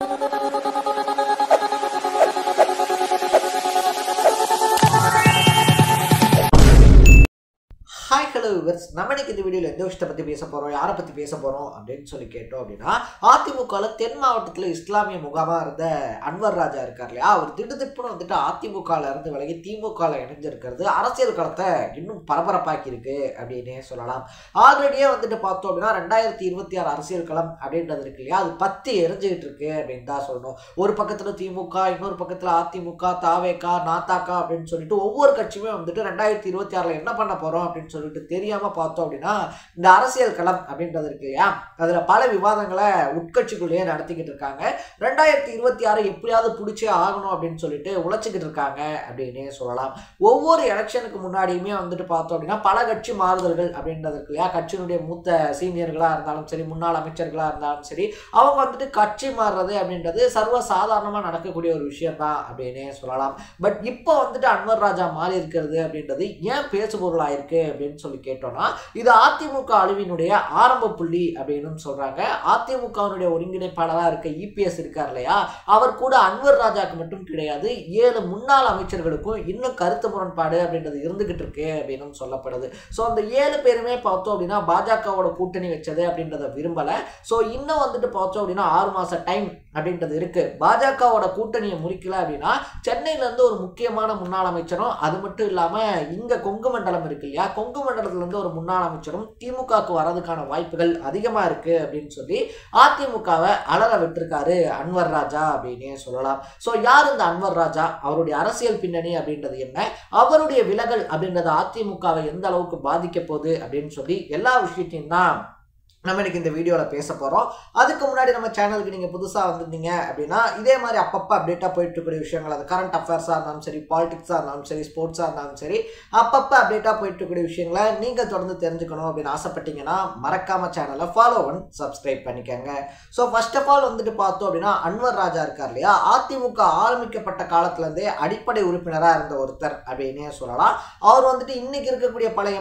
Hi hello viewers, நம்ம இன்னைக்கு இந்த வீடியோல எந்த விஷயத்தை பத்தி பேச போறோம், யாரை பத்தி பேச போறோம் அப்படின்னு சொல்லி கேட்டோம் அப்படின்னா, அதிமுகல தென் மாவட்டத்துல இஸ்லாமிய முகாமா இருந்த அன்வர் ராஜா இருக்கார் இல்லையா, அவர் திடுதிப்புன்னு வந்துட்டு அதிமுகல இருந்து விலகி திமுகல இணைஞ்சிருக்கிறது அரசியல் களத்தை இன்னும் பரபரப்பாக்கி இருக்கு அப்படின்னே சொல்லலாம். ஆல்ரெடியே வந்துட்டு பார்த்தோம் அப்படின்னா 2026 அரசியல் களம் அப்படின்றது இருக்கு இல்லையா, அது பத்தி எரிஞ்சுக்கிட்டு இருக்கு அப்படின்னு தான் சொல்லணும். ஒரு பக்கத்துல திமுக, இன்னொரு பக்கத்துல அதிமுக, தாவேகா, நாத்தாக்கா அப்படின்னு சொல்லிட்டு ஒவ்வொரு கட்சியுமே வந்துட்டு 2026ல என்ன பண்ண போறோம் அப்படின்னு சொல்லிட்டு தெரியாம பார்த்தோம் அப்படின்னா இந்த அரசியல் களம் அப்படின்றது இருக்கு இல்லையா, அதுல பல விவாதங்களை உட்கட்சிக்குள்ளேயே நடத்திக்கிட்டு இருக்காங்க. 2026 எப்படியாவது பிடிச்சே ஆகணும் அப்படின்னு சொல்லிட்டு உழைச்சிக்கிட்டு இருக்காங்க அப்படின்னே சொல்லலாம். ஒவ்வொரு எலெக்ஷனுக்கு முன்னாடியுமே வந்துட்டு பார்த்தோம் அப்படின்னா பல கட்சி மாறுதல்கள் அப்படின்றது இருக்கு இல்லையா, கட்சியினுடைய மூத்த சீனியர்களா இருந்தாலும் சரி, முன்னாள் அமைச்சர்களா இருந்தாலும் சரி, அவங்க வந்துட்டு கட்சி மாறுறது அப்படின்றது சர்வ சாதாரணமா நடக்கக்கூடிய ஒரு விஷயம் தான் அப்படின்னே சொல்லலாம். பட் இப்போ வந்துட்டு அன்வர் ராஜா மாறி இருக்கிறது அப்படின்றது ஏன் பேசுபொருள் ஆயிருக்கு அப்படின்னு சொல்லி கேட்டோம்னா, இது அதிமுக அழிவினுடைய ஆரம்ப புள்ளி அப்படின்னு சொல்றாங்க. அதிமுகவினுடைய ஒருங்கிணைப்பாளராக இருக்க இபிஎஸ் இருக்கார் இல்லையா, அவர் கூட அன்வர் ராஜாக்கு மட்டும் கிடையாது, 7 முன்னாள் அமைச்சர்களுக்கும் இன்னும் கருத்து முரண்பாடு அப்படின்றது இருந்துகிட்டு இருக்கு அப்படின்னு சொல்லப்படுது. ஸோ அந்த 7 பேருமே பார்த்தோம் அப்படின்னா பாஜகவோட கூட்டணி வச்சது அப்படின்றத விரும்பல. ஸோ இன்னும் வந்துட்டு பார்த்தோம் அப்படின்னா 6 மாச டைம் அப்படின்றது இருக்கு. பாஜகவோட கூட்டணியை முடிக்கல அப்படின்னா சென்னையில இருந்து ஒரு முக்கியமான முன்னாள் அமைச்சரும், அது மட்டும் இல்லாம இங்க கொங்கு மண்டலம் இருக்கு இல்லையா, கொங்கு மண்டலத்துல இருந்து ஒரு முன்னாள் அமைச்சரும் திமுகவுக்கு வரதுக்கான வாய்ப்புகள் அதிகமா இருக்கு அப்படின்னு சொல்லி அதிமுகவை அலற விட்டுருக்காரு அன்வர் ராஜா அப்படின்னே சொல்லலாம். ஸோ யார் இந்த அன்வர் ராஜா, அவருடைய அரசியல் பின்னணி அப்படின்றது என்ன, அவருடைய விலகல் அப்படின்றது அதிமுகவை எந்த அளவுக்கு பாதிக்க போகுது அப்படின்னு சொல்லி எல்லா விஷயத்தையும் தான் நம்ம இன்னைக்கு இந்த வீடியோவில் பேச போகிறோம். அதுக்கு முன்னாடி நம்ம சேனலுக்கு நீங்கள் புதுசாக வந்திருந்தீங்க அப்படின்னா இதே மாதிரி அப்பப்போ அப்டேட்டாக போயிட்டு இருக்கக்கூடிய விஷயங்கள், அது கரண்ட் அஃபேர்ஸாக இருந்தாலும் சரி, பாலிடிக்ஸாக இருந்தாலும் சரி, ஸ்போர்ட்ஸாக இருந்தாலும் சரி, அப்பப்போ அப்டேட்டாக போயிட்டு இருக்கக்கூடிய விஷயங்களை நீங்கள் தொடர்ந்து தெரிஞ்சுக்கணும் அப்படின்னு ஆசைப்பட்டீங்கன்னா மறக்காமல் சேனலை ஃபாலோ அண்ட் சப்ஸ்கிரைப் பண்ணிக்கோங்க. ஸோ ஃபர்ஸ்ட் ஆஃப் ஆல் வந்துட்டு பார்த்தோம் அப்படின்னா அன்வர் ராஜா இருக்கார் இல்லையா, அதிமுக ஆரம்பிக்கப்பட்ட காலத்துலேருந்தே அடிப்படை உறுப்பினராக இருந்த ஒருத்தர் அப்படின்னே சொல்லலாம். அவர் வந்துட்டு இன்னைக்கு இருக்கக்கூடிய பல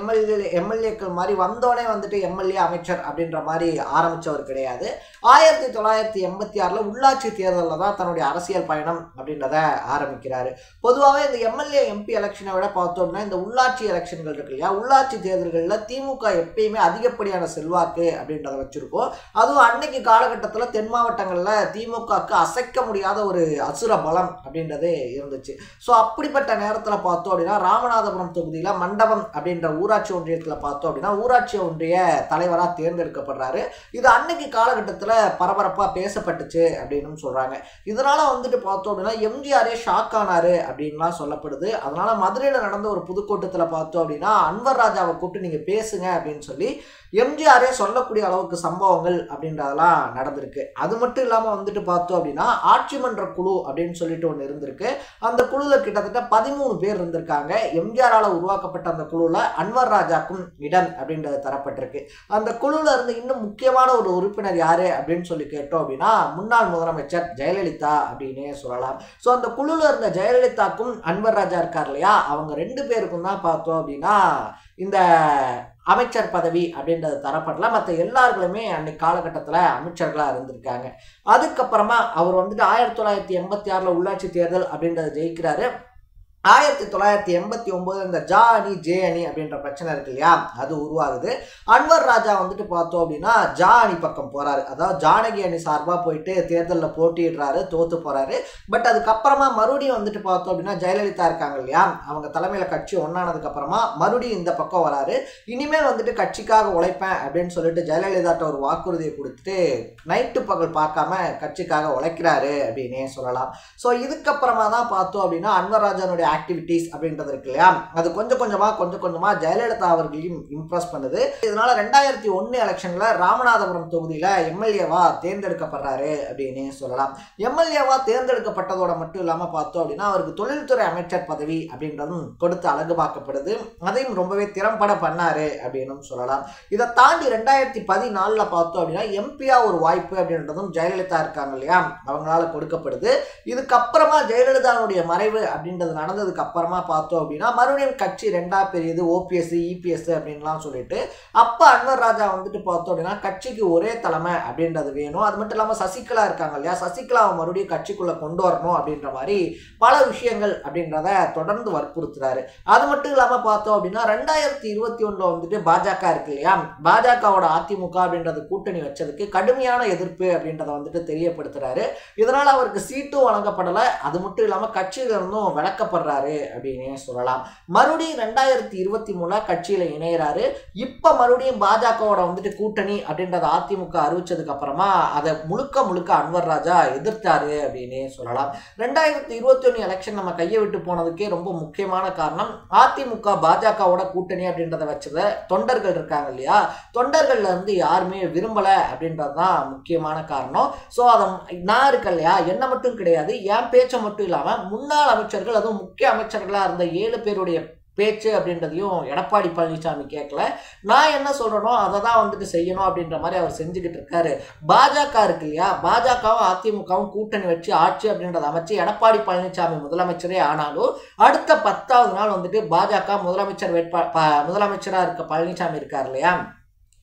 எம்எல்ஏக்கள் மாதிரி வந்தோடனே வந்துட்டு எம்எல்ஏ அமைச்சர் அப்படின்னு மாதிரி ஆரம்பிச்சவர் கிடையாது. 1986ல உள்ளாட்சி தேர்தலில் தான் தன்னுடைய அரசியல் பயணம் அப்படின்றத ஆரம்பிக்கிறாரு. பொதுவாகவே இந்த எம்எல்ஏ எம்பி எலெக்ஷனை விட பார்த்தோம்னா இந்த உள்ளாட்சி எலெக்ஷன்கள் இருக்கு இல்லையா, உள்ளாட்சி தேர்தல்களில் திமுக எப்பயுமே அதிகப்படியான செல்வாக்கு அப்படின்றத வச்சிருக்கோம். அதுவும் அன்னைக்கு காலகட்டத்தில் தென் மாவட்டங்களில் திமுகவுக்கு அசைக்க முடியாத ஒரு அசுர பலம் அப்படின்றதே இருந்துச்சு. ஸோ அப்படிப்பட்ட நேரத்தில் பார்த்தோம் அப்படின்னா ராமநாதபுரம் தொகுதியில் மண்டபம் அப்படின்ற ஊராட்சி ஒன்றியத்தில் பார்த்தோம் அப்படின்னா ஊராட்சி ஒன்றிய தலைவராக தேர்ந்தெடுக்க படுறாரு. இது அன்னைக்கு காலகட்டத்தில் பரபரப்பா பேசப்பட்டுச்சு அப்படின்னு சொல்றாங்க. இதனால வந்துட்டு பார்த்தோம் அப்படின்னா எம்ஜிஆரே ஷாக் ஆனாரு அப்படின்லாம் சொல்லப்படுது. அதனால மதுரையில் நடந்த ஒரு பொதுக்கூட்டத்தில் பார்த்தோம் அப்படின்னா அன்வர் ராஜாவை கூப்பிட்டு நீங்க பேசுங்க அப்படின்னு சொல்லி எம்ஜிஆரே சொல்லக்கூடிய அளவுக்கு சம்பவங்கள் அப்படின்றதெல்லாம் நடந்திருக்கு. அது மட்டும் இல்லாமல் வந்துட்டு பார்த்தோம் அப்படின்னா ஆட்சி மன்ற குழு அப்படின்னு சொல்லிட்டு ஒன்று இருந்திருக்கு. அந்த குழுல கிட்டத்தட்ட 13 பேர் இருந்திருக்காங்க. எம்ஜிஆரால் உருவாக்கப்பட்ட அந்த குழுல அன்வர் ராஜாக்கும் இடம் அப்படின்றது தரப்பட்டிருக்கு. அந்த குழுல இருந்து இன்னும் முக்கியமான ஒரு உறுப்பினர் யாரு அப்படின்னு சொல்லி கேட்டோம் அப்படின்னா முன்னாள் முதலமைச்சர் ஜெயலலிதா அப்படின்னே சொல்லலாம். ஸோ அந்த குழுல இருந்த ஜெயலலிதாக்கும் அன்வர் ராஜா இருக்கார் இல்லையா, அவங்க 2 பேருக்கும் தான் பார்த்தோம் அப்படின்னா இந்த அமைச்சர் பதவி அப்படின்றது தரப்படல. மற்ற எல்லாருக்குமே அன்னைக்கு காலகட்டத்தில் அமைச்சர்களாக இருந்திருக்காங்க. அதுக்கப்புறமா அவர் வந்துட்டு 1986ல் உள்ளாட்சி தேர்தல் அப்படின்றத ஜெயிக்கிறாரு. 1989 இந்த ஜா அணி ஜே அணி அப்படின்ற பிரச்சனை இருக்கு இல்லையா, அது உருவாகுது. அன்வர் ராஜா வந்துட்டு பார்த்தோம் அப்படின்னா ஜா அணி பக்கம் போறாரு. அதாவது ஜானகி அணி சார்பாக போயிட்டு தேர்தலில் போட்டிடுறாரு, தோத்து போறாரு. பட் அதுக்கப்புறமா மறுபடியும் வந்துட்டு பார்த்தோம் அப்படின்னா ஜெயலலிதா இருக்காங்க இல்லையா, அவங்க தலைமையில கட்சி ஒன்னானதுக்கு அப்புறமா மறுபடியும் இந்த பக்கம் வராரு. இனிமேல் வந்துட்டு கட்சிக்காக உழைப்பேன் அப்படின்னு சொல்லிட்டு ஜெயலலிதாட்ட ஒரு வாக்குறுதியை கொடுத்துட்டு நைட்டு பகல் பார்க்காம கட்சிக்காக உழைக்கிறாரு அப்படின்னே சொல்லலாம். ஸோ இதுக்கப்புறமா தான் பார்த்தோம் அப்படின்னா அன்வர் ராஜானுடைய ஆக்டிவிட்டீஸ் அப்படின்றது இருக்கு இல்லையா, அது கொஞ்சம் கொஞ்சமா ஜெயலலிதா அவர்களையும் இம்ப்ரெஸ் பண்ணுது. இதனால 2001 எலெக்ஷன்ல ராமநாதபுரம் தொகுதியில எம்எல்ஏவா தேர்ந்தெடுக்கப்படுறாரு அப்படின்னு சொல்லலாம். எம்எல்ஏவா தேர்ந்தெடுக்கப்பட்டதோட மட்டும் இல்லாம பார்த்தோம் அப்படின்னா அவருக்கு தொழில்துறை அமைச்சர் பதவி அப்படின்றதும் கொடுத்து அழகு பார்க்கப்படுது. அதையும் ரொம்பவே திறம்பட பண்ணாரு அப்படின்னு சொல்லலாம். இதை தாண்டி 2014ல பார்த்தோம் அப்படின்னா எம்பியா ஒரு வாய்ப்பு அப்படின்றதும் ஜெயலலிதா இருக்காங்க இல்லையா, அவங்களால கொடுக்கப்படுது. இதுக்கப்புறமா ஜெயலலிதாவுடைய மறைவு அப்படின்றது நடந்து வந்ததுக்கு அப்புறமா பார்த்தோம் அப்படின்னா மறுபடியும் கட்சி ரெண்டா பெரியது, ஓபிஎஸ் இபிஎஸ் அப்படின்லாம் சொல்லிட்டு அப்ப அன்வர் ராஜா வந்துட்டு பார்த்தோம் அப்படின்னா கட்சிக்கு ஒரே தலைமை அப்படின்றது வேணும். அது மட்டும் இல்லாம சசிகலா இருக்காங்க இல்லையா, சசிகலாவை மறுபடியும் கட்சிக்குள்ள கொண்டு வரணும் அப்படின்ற மாதிரி பல விஷயங்கள் அப்படின்றத தொடர்ந்து வற்புறுத்துறாரு. அது மட்டும் இல்லாம பார்த்தோம் அப்படின்னா 2021 வந்துட்டு பாஜக இருக்கு இல்லையா, பாஜகவோட அதிமுக அப்படின்றது கூட்டணி வச்சதுக்கு கடுமையான எதிர்ப்பு அப்படின்றத வந்துட்டு தெரியப்படுத்துறாரு. இதனால அவருக்கு சீட்டும் வழங்கப்படலை, அது மட்டும் இல்லாம கட்சியில இருந்தும் விலக்கப்படுறாரு அப்படின்னு சொல்லலாம். மறுபடியும் 2023 கட்சியில இணையறாரு. இப்ப மறுபடியும் பாஜகவோட வந்துட்டு கூட்டணி அப்படின்றத அதிமுக அறிவிச்சதுக்கு அப்புறமா அதை முழுக்க முழுக்க அன்வர் ராஜா எதிர்த்தாரு அப்படின்னு சொல்லலாம். 2021 எலெக்ஷன் நம்ம கையை விட்டு போனதுக்கே ரொம்ப முக்கியமான காரணம் அதிமுக பாஜகவோட கூட்டணி அப்படின்றத வச்சத தொண்டர்கள் இருக்காங்க இல்லையா, தொண்டர்கள்ல இருந்து யாருமே விரும்பல அப்படின்றதுதான் முக்கியமான காரணம். ஸோ அதை நான் இருக்க இல்லையா, என்ன மட்டும் கிடையாது, என் பேச்சை மட்டும் இல்லாம முன்னாள் அமைச்சர்கள், அதுவும் முக்கிய அமைச்சர்களா இருந்த 7 பேருடைய பேச்சு அப்படின்றதையும் எடப்பாடி பழனிசாமி கேட்கல. நான் என்ன சொல்றேனோ அதை தான் வந்துட்டு செய்யணும் அப்படின்ற மாதிரி அவர் செஞ்சுக்கிட்டு இருக்காரு. பாஜக இருக்கு இல்லையா, பாஜகவும் அதிமுகவும் கூட்டணி வச்சு ஆட்சி அப்படின்றத அமைச்சு எடப்பாடி பழனிசாமி முதலமைச்சரே ஆனாலும் அடுத்த 10வது நாள் வந்துட்டு பாஜக முதலமைச்சரா இருக்க பழனிசாமி இருக்காரு இல்லையா,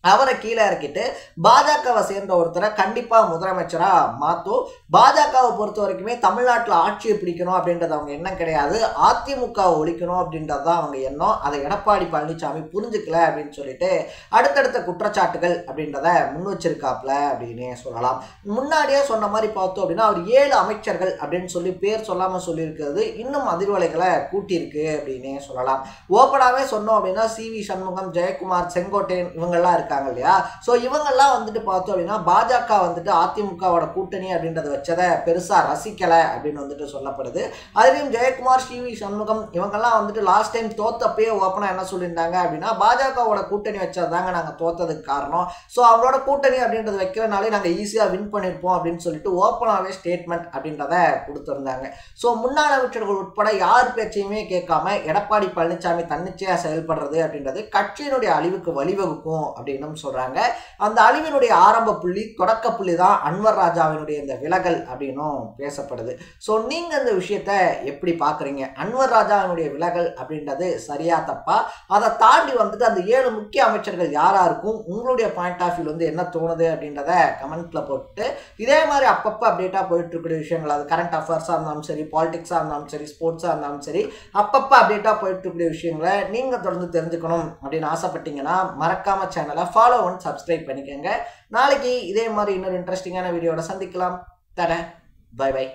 அவரை கீழே இறக்கிட்டு பாஜகவை சேர்ந்த ஒருத்தரை கண்டிப்பா முதலமைச்சரா மாத்தும். பாஜகவை பொறுத்த வரைக்குமே தமிழ்நாட்டில் ஆட்சியை பிடிக்கணும் அப்படின்றது அவங்க எண்ணம் கிடையாது, அதிமுகவை ஒழிக்கணும் அப்படின்றது தான் அவங்க எண்ணம். அதை எடப்பாடி பழனிசாமி புரிஞ்சுக்கல அப்படின்னு சொல்லிட்டு அடுத்தடுத்த குற்றச்சாட்டுகள் அப்படின்றத முன் வச்சிருக்காப்ல அப்படின்னு சொல்லலாம். முன்னாடியே சொன்ன மாதிரி பார்த்தோம் அப்படின்னா அவர் 7 அமைச்சர்கள் அப்படின்னு சொல்லி பேர் சொல்லாம சொல்லியிருக்கிறது இன்னும் அதிர்வலைகளை கூட்டியிருக்கு அப்படின்னு சொல்லலாம். ஓப்பனாவே சொன்னோம் அப்படின்னா சிவி சண்முகம், ஜெயக்குமார், செங்கோட்டையன் இவங்கெல்லாம் இருக்காங்க இல்லையா, சோ இவங்கெல்லாம் வந்துட்டு பார்த்தோம் அப்படின்னா பாஜக வந்துட்டு அதிமுகவோட கூட்டணி அப்படின்றத வச்சதை பெருசா ரசிக்கல அப்படின்னு வந்துட்டு சொல்லப்படுது. அதுலயும் ஜெயக்குமார், சிவி சண்முகம் இவங்கெல்லாம் வந்துட்டு லாஸ்ட் டைம் தோத்தப்பே ஓப்பனா என்ன சொல்லியிருந்தாங்க அப்படின்னா பாஜகவோட கூட்டணி வச்சதாங்க நாங்க தோத்ததுக்கு காரணம், சோ அவங்களோட கூட்டணி அப்படின்றது வைக்கிறனாலே நாங்க ஈஸியா வின் பண்ணிருப்போம் அப்படின்னு சொல்லிட்டு ஓப்பனாவே ஸ்டேட்மெண்ட் அப்படின்றத கொடுத்திருந்தாங்க. சோ முன்னாள் அமைச்சர்கள் உட்பட யார் பேச்சையுமே கேட்காம எடப்பாடி பழனிசாமி தன்னிச்சையா செயல்படுறது அப்படின்றது கட்சியினுடைய அழிவுக்கு வழிவகுக்கும் அப்படின்னு சொல்றாங்க. அந்த அழிவினுடைய ஆரம்ப புள்ளி, தொடக்க புள்ளி தான் அன்வர் ராஜாவினுடைய இந்த விலகல் அப்படின்னும் பேசப்படுது. சோ நீங்க இந்த விஷயத்தை எப்படி பாக்குறீங்க? அன்வர் ராஜாவினுடைய விலகல் அப்படின்றது சரியா தப்பா? அதை தாண்டி வந்துட்டு அந்த 7 முக்கிய அமைச்சர்கள் யாரா இருக்கும், உங்களுடைய பாயிண்ட் ஆஃப் வியூல வந்து என்ன தோணுது அப்படின்றத கமெண்ட்ல போட்டு இதே மாதிரி அப்பப்ப அப்டேட்டா போயிட்டு இருக்கிற விஷயங்கள், அது கரண்ட் அஃபேர்ஸா இருந்தாலும் சரி, பாலிடிக்ஸா இருந்தாலும் சரி, ஸ்போர்ட்ஸா இருந்தாலும் சரி, அப்பப்ப அப்டேட்டா போயிட்டு இருக்கிற விஷயங்களை நீங்க தொடர்ந்து தெரிஞ்சுக்கணும் அப்படின்னு ஆசைப்பட்டீங்கன்னா மறக்காம சேனலை ஃபாலோ அண்ட் சப்ஸ்கிரைப் பண்ணிக்கோங்க. நாளைக்கு இதே மாதிரி இன்னொரு இன்ட்ரெஸ்டிங்கான வீடியோட சந்திக்கலாம். தரேன். Bye by.